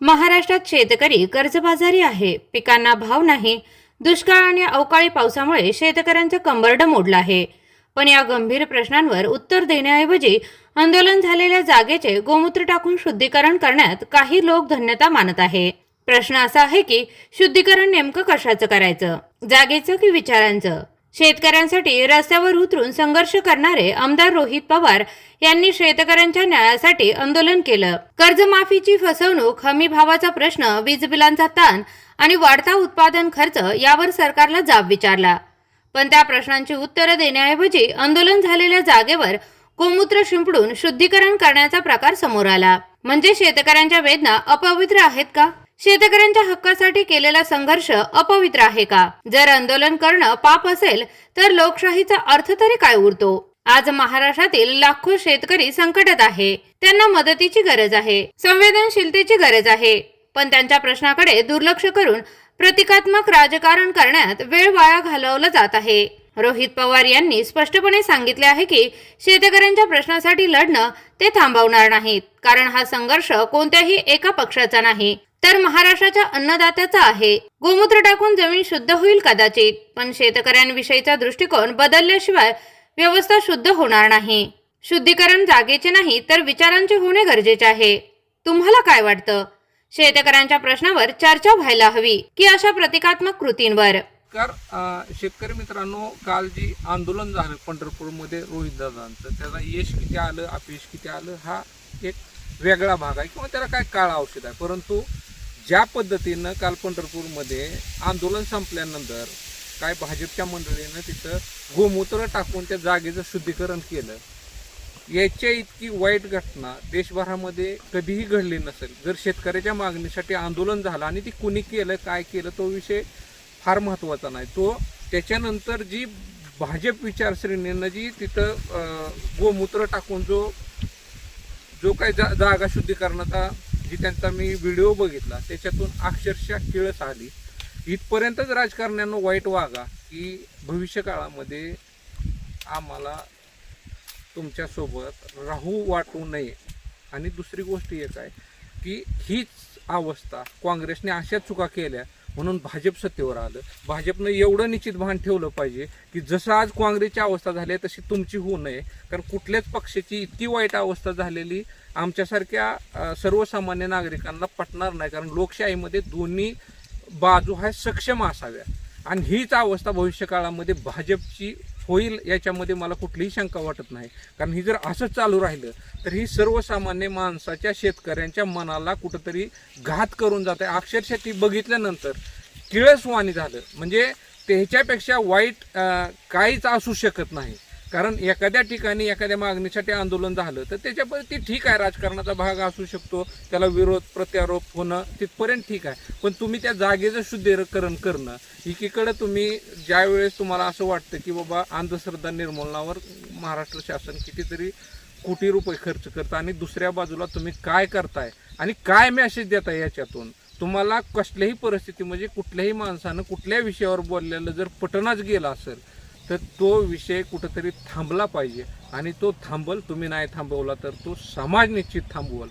महाराष्ट्रात शेतकरी कर्जबाजारी आहे. पिकांना भाव नाही. दुष्काळ आणि अवकाळी पावसामुळे शेतकऱ्यांचं कंबरड मोडलं आहे. पण या गंभीर प्रश्नांवर उत्तर देण्याऐवजी आंदोलन झालेल्या जागेचे गोमूत्र टाकून शुद्धीकरण करण्यात काही लोक धन्यता मानत आहे. प्रश्न असा आहे की शुद्धीकरण नेमकं कशाचं करायचं, जागेचं की विचारांचं? शेतकऱ्यांसाठी रस्त्यावर उतरून संघर्ष करणारे आमदार रोहित पवार यांनी शेतकऱ्यांच्या न्यायासाठी आंदोलन केलं. कर्जमाफीची फसवणूक, हमी भावाचा प्रश्न, वीज बिलांचा ताण आणि वाढता उत्पादन खर्च यावर सरकारला जाब विचारला. पण त्या प्रश्नांची उत्तरं देण्याऐवजी आंदोलन झालेल्या जागेवर गोमूत्र शिंपडून शुद्धीकरण करण्याचा प्रकार समोर आला. म्हणजे शेतकऱ्यांच्या वेदना अपवित्र आहेत का? शेतकऱ्यांच्या हक्कासाठी केलेला संघर्ष अपवित्र आहे का? जर आंदोलन करणं पाप असेल तर लोकशाहीचा अर्थ तरी काय उरतो? आज महाराष्ट्रातील लाखो शेतकरी संकटात आहे. त्यांना मदतीची गरज आहे, संवेदनशीलतेची गरज आहे. पण त्यांच्या प्रश्नाकडे दुर्लक्ष करून प्रतिकात्मक राजकारण करण्यात वेळ वाया घालवला जात आहे. रोहित पवार यांनी स्पष्टपणे सांगितले आहे की शेतकऱ्यांच्या प्रश्नासाठी लढणं ते थांबवणार नाहीत. कारण हा संघर्ष कोणत्याही एका पक्षाचा नाही, तर महाराष्ट्राच्या अन्नदात्याचा आहे. गोमूत्र टाकून जमीन शुद्ध होईल कदाचित, पण शेतकऱ्यांविषयीचा दृष्टिकोन बदलल्याशिवाय व्यवस्था शुद्ध होणार नाही. शुद्धीकरण जागेचे नाही तर विचारांचे होणे गरजेचे आहे. तुम्हाला काय वाटतं? शेतकऱ्यांच्या प्रश्नावर चर्चा व्हायला हवी की अशा प्रतिकात्मक कृतींवर? शेतकरी मित्रांनो, काल जी आंदोलन झालं पंढरपूरमध्ये रोहित दादांचं, त्याला यश किती आलं, अपयश किती आलं, हा एक वेगळा भाग आहे किंवा त्याला काय काळ औषध आहे. परंतु ज्या पद्धतीनं काल पंढरपूरमध्ये आंदोलन संपल्यानंतर काय भाजपच्या मंडळीनं तिथं गोमूत्र टाकून त्या जागेचं शुद्धीकरण केलं, याच्या इतकी वाईट घटना देशभरामध्ये कधीही घडली नसेल. जर शेतकऱ्याच्या मागणीसाठी आंदोलन झालं आणि ती कुणी केलं, काय केलं, तो विषय फार महत्त्वाचा नाही. तो त्याच्यानंतर जी भाजप विचारसरणीनं जी तिथं गोमूत्र टाकून जो काही जागा शुद्धीकरणाचा जी त्यांचा मी व्हिडिओ बघितला, त्याच्यातून अक्षरशः किळस आली. इथपर्यंतच राजकारण्यांना वाईट वागा की भविष्य काळामध्ये आम्हाला तुमच्यासोबत राहू वाटू नये. आणि दुसरी गोष्ट एक आहे की हीच अवस्था काँग्रेसने अशा चुका केल्या म्हणून भाजप सत्तेवर आलं. भाजपनं एवढं निश्चित भान ठेवलं पाहिजे की जसं आज काँग्रेसची अवस्था झाली आहे तशी तुमची होऊ नये. कारण कुठल्याच पक्षाची इतकी वाईट अवस्था झालेली आमच्यासारख्या सर्वसामान्य नागरिकांना पटणार नाही. कारण लोकशाहीमध्ये दोन्ही बाजू ह्या सक्षम असाव्या आणि हीच अवस्था भविष्यकाळामध्ये भाजपची होईल याच्यामध्ये मला कुठलीही शंका वाटत नाही. कारण ही जर असंच चालू राहिलं तर ही सर्वसामान्य माणसाच्या, शेतकऱ्यांच्या मनाला कुठंतरी घात करून जात आहे. अक्षरशः ती बघितल्यानंतर किळसवाणी झालं. म्हणजे त्याच्यापेक्षा वाईट काहीच असू शकत नाही. कारण एखाद्या ठिकाणी एखाद्या मागणीसाठी आंदोलन झालं तर त्याच्यापर्यंत ठीक आहे, राजकारणाचा भाग असू शकतो, त्याला विरोध प्रत्यारोप होणं तिथपर्यंत ठीक आहे. पण तुम्ही त्या जागेचं शुद्धीकरण करणं, एकीकडे तुम्ही ज्यावेळेस तुम्हाला असं वाटतं की बाबा अंधश्रद्धा निर्मूलनावर महाराष्ट्र शासन कितीतरी कोटी रुपये खर्च करतं आणि दुसऱ्या बाजूला तुम्ही काय करताय आणि काय मेसेज देताय, याच्यातून तुम्हाला कसल्याही परिस्थिती म्हणजे कुठल्याही माणसानं कुठल्या विषयावर बोललेलं जर पटनाच गेला असेल तर तो विषय कुठंतरी थांबला पाहिजे. आणि तो थांबल, तुम्ही नाही थांबवला तर तो समाज निश्चित थांबवल.